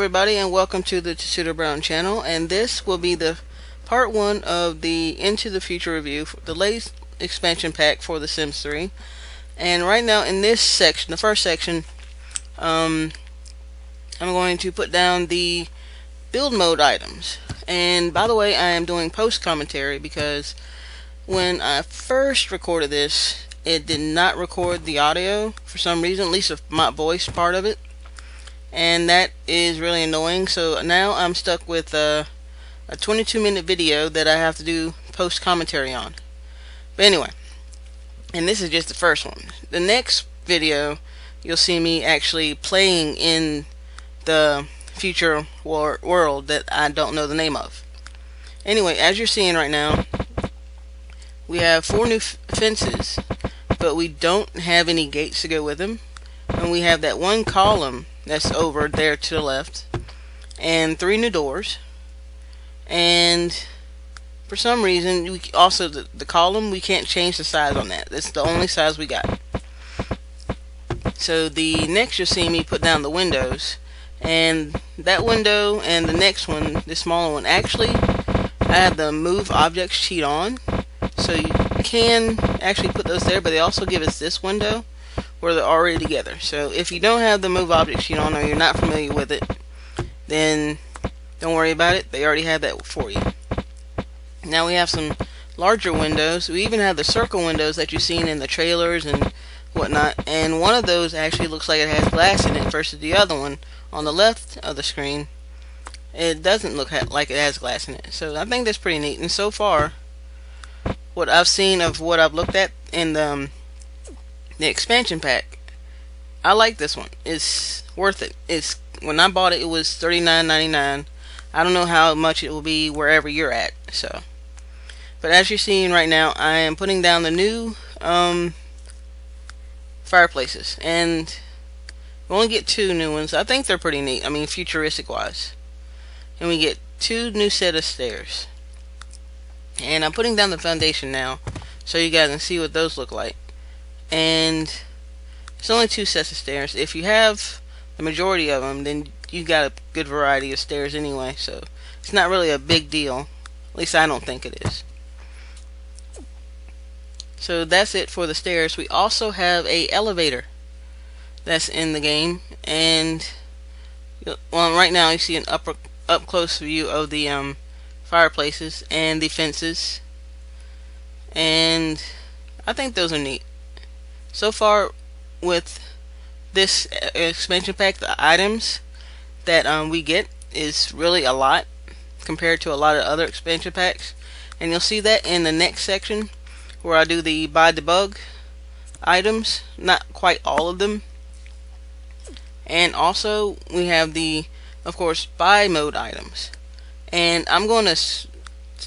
everybody, and welcome to the Tutor Brown channel, and this will be the part 1 of the Into the Future review for the latest expansion pack for The Sims 3. And right now in this section, the first section, I'm going to put down the build mode items. And by the way, I am doing post commentary because when I first recorded this, it did not record the audio for some reason, at least my voice part of it. And that is really annoying, so now I'm stuck with a 22-minute video that I have to do post commentary on. But anyway, and this is just the first one. The next video you'll see me actually playing in the future world that I don't know the name of. Anyway, as you're seeing right now, we have 4 new fences, but we don't have any gates to go with them, and we have that one column that's over there to the left, and 3 new doors. And for some reason, we also the column, we can't change the size on that. That's the only size we got. So the next you'll see me put down the windows, and that window and the next one, the smaller one, actually I have the move objects cheat on, so you can actually put those there, but they also give us this window where they're already together. So if you don't have the move object sheet on, or you're not familiar with it, then don't worry about it. They already have that for you. Now we have some larger windows. We even have the circle windows that you've seen in the trailers and whatnot, and one of those actually looks like it has glass in it versus the other one on the left of the screen, it doesn't look like it has glass in it. So I think that's pretty neat. And so far, what I've seen of what I've looked at in the expansion pack, I like this one. It's worth it. When I bought it, it was $39.99. I don't know how much it will be wherever you're at. So, but as you're seeing right now, I am putting down the new fireplaces, and we only get 2 new ones. I think they're pretty neat. I mean, futuristic wise. And we get 2 new set of stairs. And I'm putting down the foundation now, so you guys can see what those look like. And it's only 2 sets of stairs. If you have the majority of them, then you got a good variety of stairs anyway, so it's not really a big deal. At least I don't think it is. So that's it for the stairs. We also have a elevator that's in the game, and well, right now you see an up close view of the fireplaces and the fences, and I think those are neat. So far with this expansion pack, the items that we get is really a lot compared to a lot of other expansion packs, and you'll see that in the next section where I do the BuyDebug items. Not quite all of them. And also we have the, of course, buy mode items, and I'm going to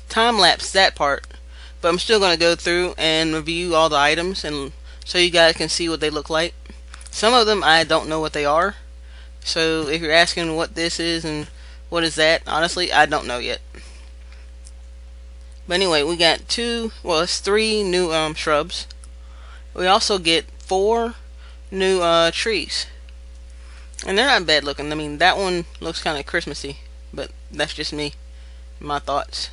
time lapse that part, but I'm still going to go through and review all the items, and so you guys can see what they look like. Some of them I don't know what they are, so if you're asking what this is and what is that, honestly I don't know yet. But anyway, we got it's 3 new shrubs. We also get 4 new trees, and they're not bad looking. I mean, that one looks kind of Christmassy, but that's just me, my thoughts.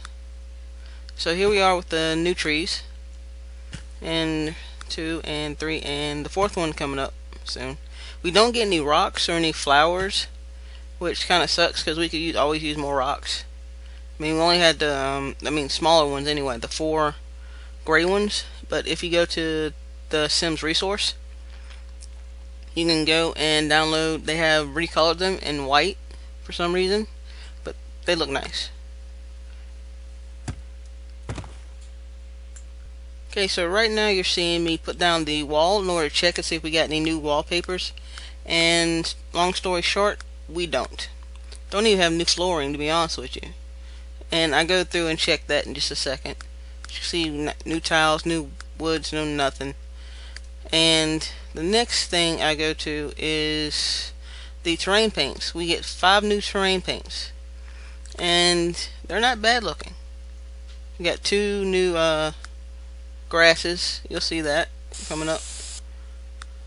So here we are with the new trees, and 2 and 3, and the 4th one coming up soon. We don't get any rocks or any flowers, which kind of sucks because we could always use more rocks. I mean, we only had the smaller ones anyway, the 4 gray ones. But if you go to the Sims resource, you can go and download. They have recolored them in white for some reason, but they look nice. Okay, so right now you're seeing me put down the wall in order to check and see if we got any new wallpapers. And long story short, we don't even have new flooring, to be honest with you. And I go through and check that in just a second. You see new tiles, new woods, no nothing. And the next thing I go to is the terrain paints. We get 5 new terrain paints, and they're not bad looking. We got 2 new grasses. You'll see that coming up.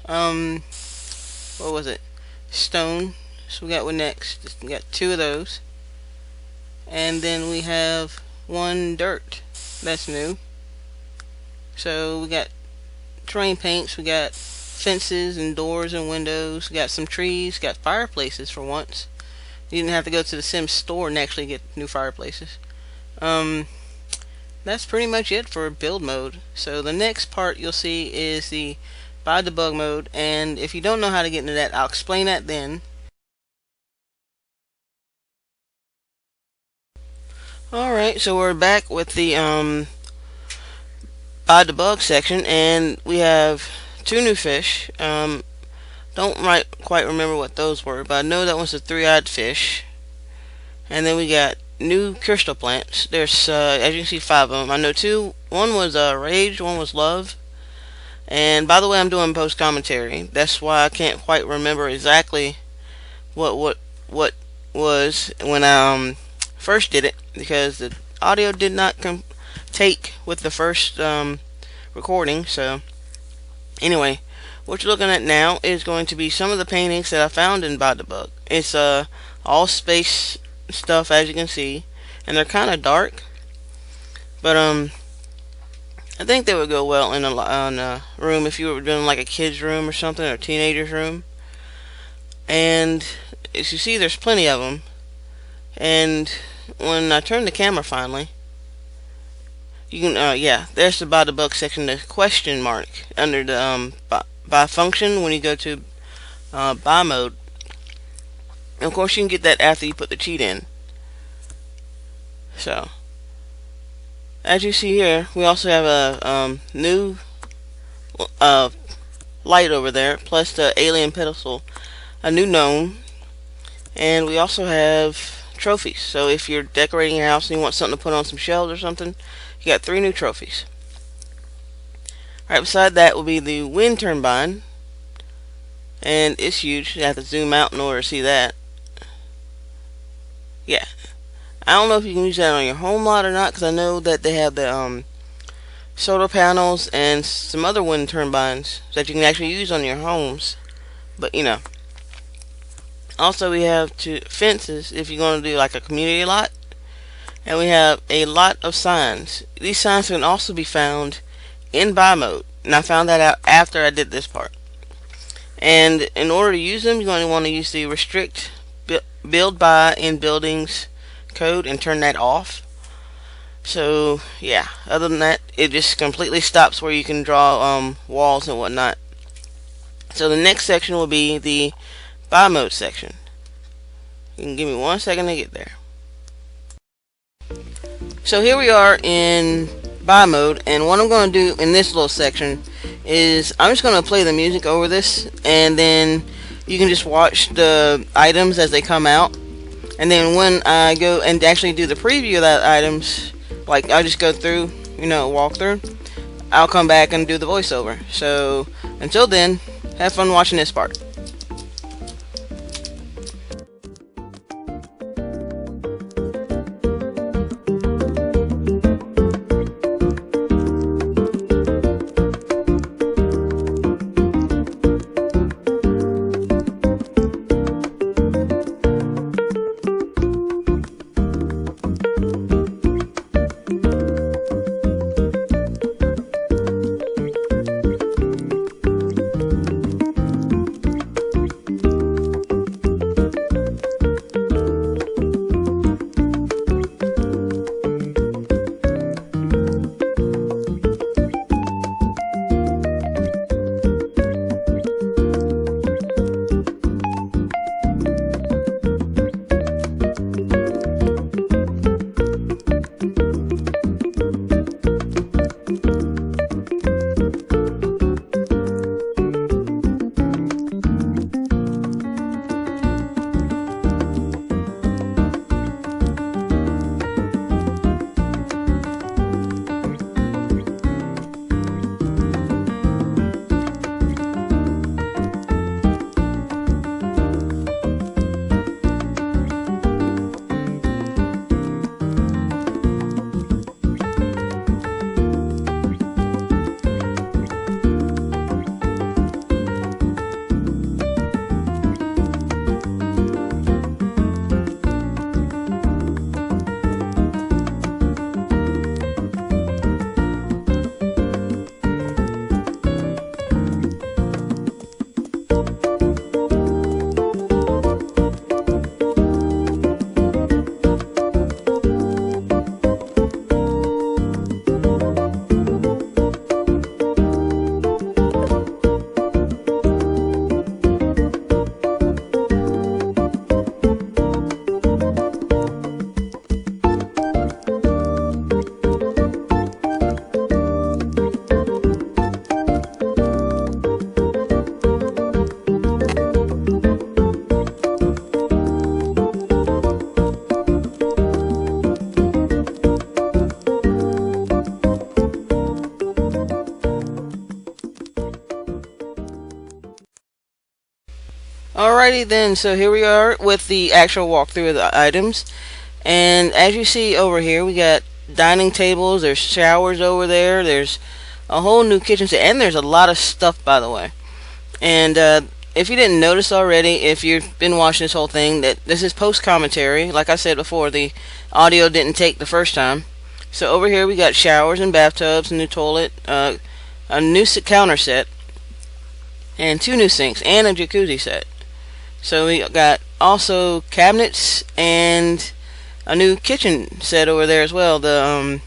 What was it? Stone So we got what next? We got 2 of those. And then we have 1 dirt. That's new. So we got terrain paints, we got fences and doors and windows, we got some trees, got fireplaces for once. You didn't have to go to the Sims store and actually get new fireplaces. That's pretty much it for build mode. So the next part you'll see is the BuyDebug mode, and if you don't know how to get into that, I'll explain that then. Alright, so we're back with the BuyDebug section, and we have 2 new fish. Don't quite remember what those were, but I know that was a 3-eyed fish. And then we got new crystal plants. There's, as you can see, 5 of them. I know 2. One was rage, one was love. And by the way, I'm doing post commentary. That's why I can't quite remember exactly what was when I first did it, because the audio did not take with the first recording. So anyway, what you're looking at now is going to be some of the paintings that I found in BuyDebug. It's all space stuff, as you can see, and they're kind of dark, but I think they would go well in a room if you were doing like a kid's room or something, or a teenager's room. And as you see, there's plenty of them. And when I turn the camera finally, you can yeah, there's the BuyDebug section, the question mark under the buy function when you go to buy mode. And of course you can get that after you put the cheat in. So as you see here, we also have a new light over there, plus the alien pedestal, a new gnome, and we also have trophies. So if you're decorating your house and you want something to put on some shelves or something, you got 3 new trophies. Right beside that will be the wind turbine, and it's huge. You have to zoom out in order to see that. Yeah, I don't know if you can use that on your home lot or not, because I know that they have the solar panels and some other wind turbines that you can actually use on your homes. But you know, also we have 2 fences if you're going to do like a community lot, and we have a lot of signs. These signs can also be found in buy mode, and I found that out after I did this part. And in order to use them, you're going to want to use the restrict build by in buildings code and turn that off. So yeah, other than that, it just completely stops where you can draw walls and whatnot. So the next section will be the buy mode section. You can give me 1 second to get there. So here we are in buy mode, and what I'm going to do in this little section is I'm just going to play the music over this, and then you can just watch the items as they come out. And then when I go and actually do the preview of that items, like I just go through, you know, walk through, I'll come back and do the voiceover. So until then, have fun watching this part. Alrighty then, so here we are with the actual walkthrough of the items. And as you see over here, we got dining tables, there's showers over there, there's a whole new kitchen set, and there's a lot of stuff, by the way. And if you didn't notice already, if you've been watching this whole thing, that this is post-commentary. Like I said before, the audio didn't take the first time. So over here we got showers and bathtubs, a new toilet, a new counter set, and 2 new sinks, and a jacuzzi set. So we got also cabinets and a new kitchen set over there as well. The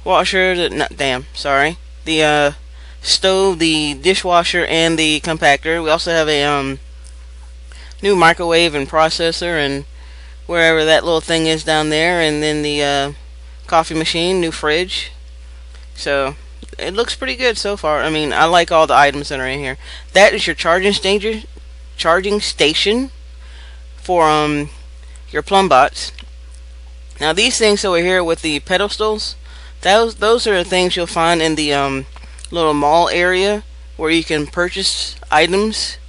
washer, the stove, the dishwasher, and the compactor. We also have a new microwave and processor, and wherever that little thing is down there, and then the coffee machine, new fridge. So it looks pretty good so far. I mean, I like all the items that are in here. That is your charging station for your plumbots. Now these things over here with the pedestals, those are the things you'll find in the little mall area where you can purchase items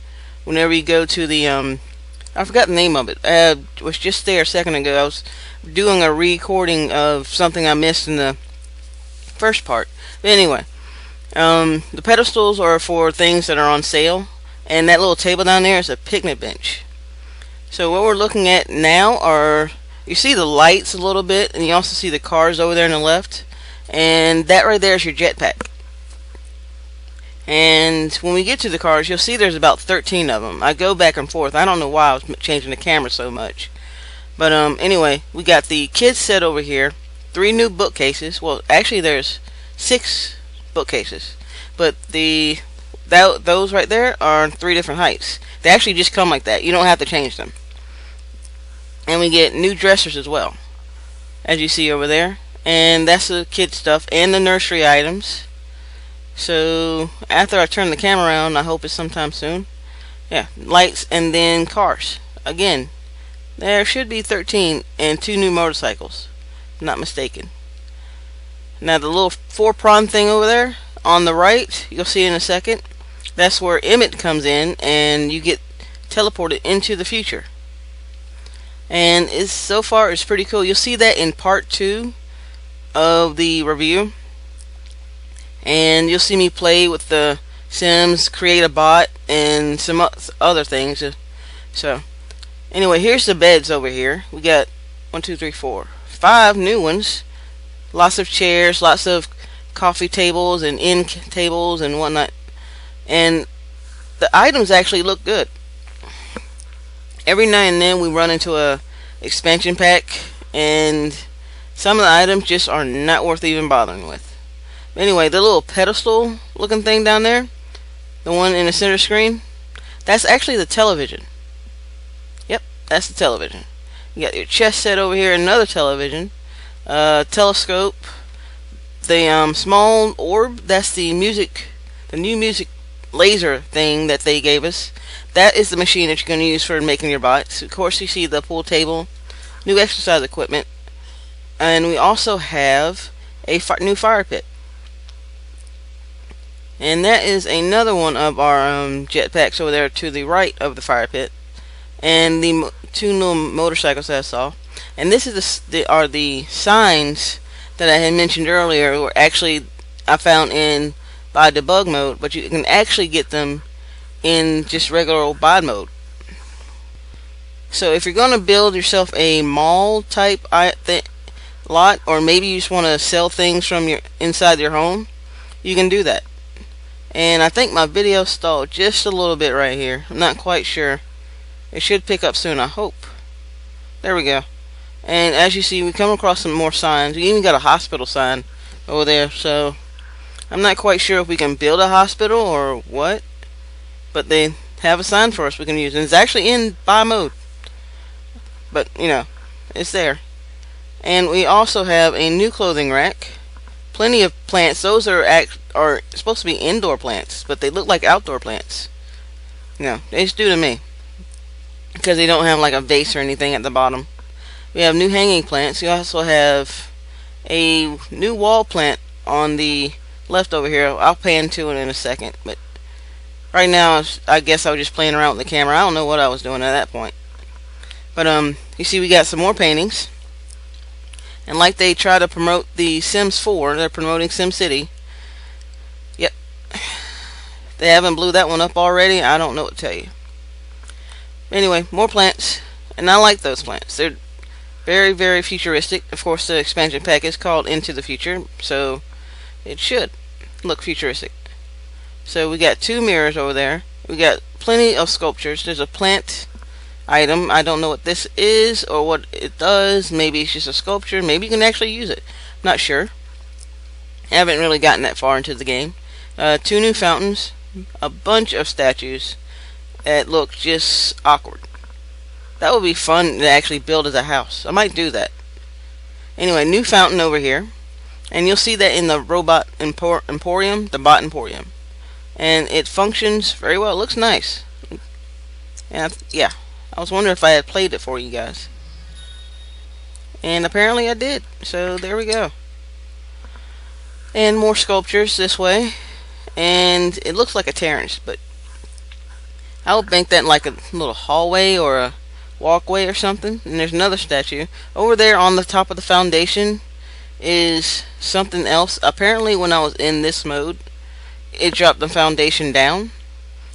whenever you go to the I forgot the name of it. Was just there a second ago. I was doing a recording of something I missed in the first part. But anyway, the pedestals are for things that are on sale, and that little table down there is a picnic bench. So what we're looking at now are, you see the lights a little bit, and you also see the cars over there on the left, and that right there is your jetpack. And when we get to the cars, you'll see there's about 13 of them. I go back and forth. I don't know why I was changing the camera so much. But anyway, we got the kids set over here, 3 new bookcases. Well, actually there's 6 bookcases, but those right there are 3 different heights. They actually just come like that. You don't have to change them. And we get new dressers as well, as you see over there. And that's the kid stuff and the nursery items. So after I turn the camera around, I hope it's sometime soon. Yeah, lights, and then cars. Again, there should be 13 and 2 new motorcycles, if I'm not mistaken. Now the little 4-prong thing over there on the right, you'll see in a second, that's where Emmett comes in and you get teleported into the future. And so far it's pretty cool. You'll see that in part 2 of the review. And you'll see me play with the Sims, create a bot, and some other things. So anyway, here's the beds over here. We got 1, 2, 3, 4, 5 new ones. Lots of chairs, lots of coffee tables and end tables and whatnot. And the items actually look good. Every now and then we run into a expansion pack, and some of the items just are not worth even bothering with. Anyway, the little pedestal looking thing down there, the one in the center screen, that's actually the television. Yep, that's the television. You got your chess set over here, another television, telescope, the small orb, that's the new music laser thing that they gave us. That is the machine that you're going to use for making your bots. Of course, you see the pool table, new exercise equipment, and we also have a new fire pit. And that is another one of our jetpacks over there to the right of the fire pit, and the 2 new motorcycles that I saw. And this is the signs that I had mentioned earlier. Were actually I found in BuyDebug mode, but you can actually get them in just regular old buy mode. So if you're going to build yourself a mall type lot, or maybe you just want to sell things from your inside your home, you can do that. And I think my video stalled just a little bit right here. I'm not quite sure. It should pick up soon, I hope. There we go. And as you see, we come across some more signs. We even got a hospital sign over there. So I'm not quite sure if we can build a hospital or what, but they have a sign for us we can use, and it's actually in buy mode. But you know, it's there. And we also have a new clothing rack. Plenty of plants. Those are supposed to be indoor plants, but they look like outdoor plants. No, they just do to me, because they don't have like a vase or anything at the bottom. We have new hanging plants. We also have a new wall plant on the left over here. I'll pan to it in a second, but Right now, I guess I was just playing around with the camera. I don't know what I was doing at that point. But you see we got some more paintings. And like they try to promote the Sims 4, they're promoting SimCity. Yep. They haven't blew that one up already. I don't know what to tell you. Anyway, more plants. And I like those plants. They're very, very futuristic. Of course, the expansion pack is called Into the Future, so it should look futuristic. So we got 2 mirrors over there. We got plenty of sculptures. There's a plant item. I don't know what this is or what it does. Maybe it's just a sculpture. Maybe you can actually use it. Not sure. Haven't really gotten that far into the game. 2 new fountains. A bunch of statues that look just awkward. That would be fun to actually build as a house. I might do that. Anyway, new fountain over here. And you'll see that in the robot emporium, the bot emporium. And it functions very well. It looks nice. And yeah, I was wondering if I had played it for you guys. And apparently I did. So there we go. And more sculptures this way. And it looks like a terrace, but I would make that like a little hallway or a walkway or something. And there's another statue. Over there on the top of the foundation is something else. Apparently when I was in this mode, it dropped the foundation down,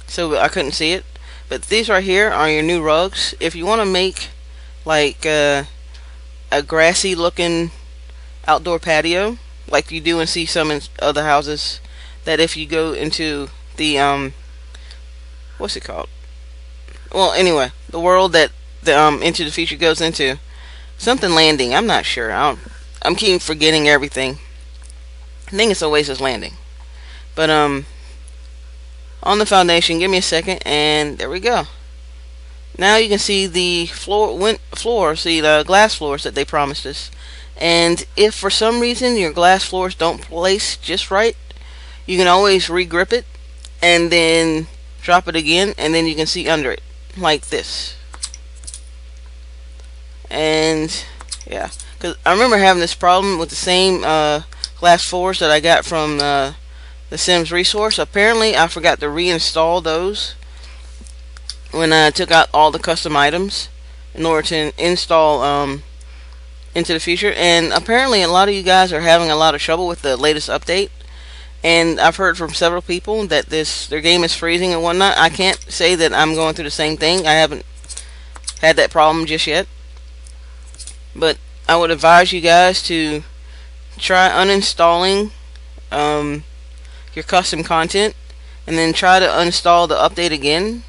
so I couldn't see it. But these right here are your new rugs. If you want to make like a grassy looking outdoor patio, like you do and see some in other houses, that if you go into the what's it called? Well, anyway, the world that the Into the Future goes into, something landing. I'm not sure. I'm keep forgetting everything. I think it's Oasis Landing. But on the foundation, give me a second, and there we go. Now you can see the see the glass floors that they promised us. And if for some reason your glass floors don't place just right, you can always regrip it and then drop it again, and then you can see under it like this. And yeah, because I remember having this problem with the same glass floors that I got from the Sims resource. Apparently I forgot to reinstall those when I took out all the custom items in order to install Into the Future. And apparently a lot of you guys are having a lot of trouble with the latest update. And I've heard from several people that their game is freezing and whatnot. I can't say that I'm going through the same thing. I haven't had that problem just yet. But I would advise you guys to try uninstalling your custom content, and then try to uninstall the update again,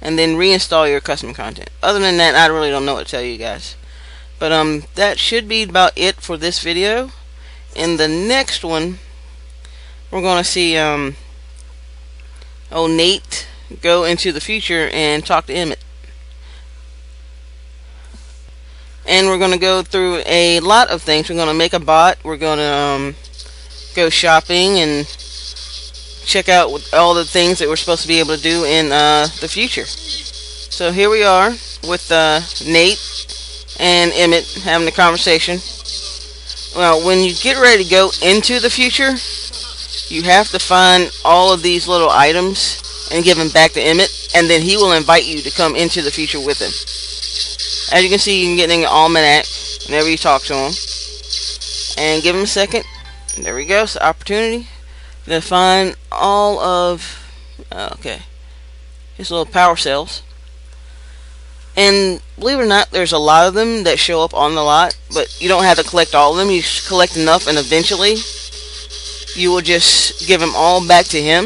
and then reinstall your custom content. Other than that, I really don't know what to tell you guys. But that should be about it for this video. In the next one, we're gonna see Nate go into the future and talk to Emmett. And we're gonna go through a lot of things. We're gonna make a bot. We're gonna go shopping and check out all the things that we're supposed to be able to do in the future. So here we are with Nate and Emmett having a conversation. Well, when you get ready to go into the future, you have to find all of these little items and give them back to Emmett, and then he will invite you to come into the future with him. As you can see, you can get in an almanac whenever you talk to him. And give him a second. There we go. So opportunity to find all of his little power cells. And believe it or not, there's a lot of them that show up on the lot, but you don't have to collect all of them. You just collect enough, and eventually you will just give them all back to him.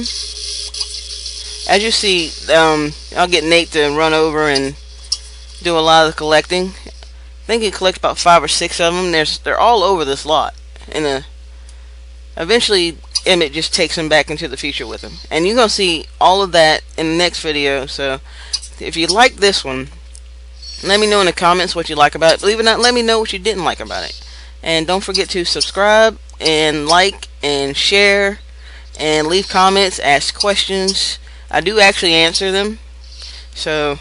As you see, I'll get Nate to run over and do a lot of the collecting. I think he collects about 5 or 6 of them. They're all over this lot, and eventually Emmett just takes them back into the future with him. And you're gonna see all of that in the next video. So if you like this one, let me know in the comments what you like about it. Believe it or not, let me know what you didn't like about it. And don't forget to subscribe and like and share and leave comments, ask questions. I do actually answer them. So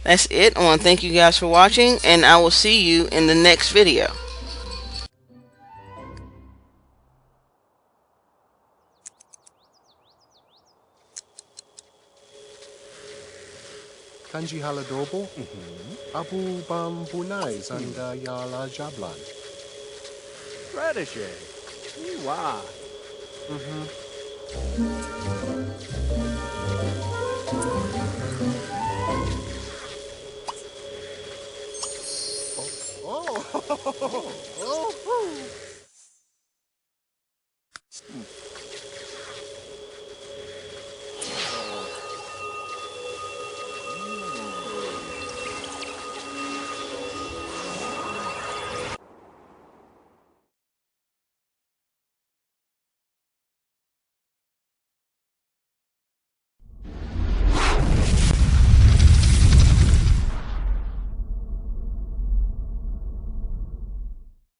that's it. I want to thank you guys for watching, and I will see you in the next video. Kanji haladobo, abu bam bunais and yala jablan. Radishe. Wow. Oh, oh, oh,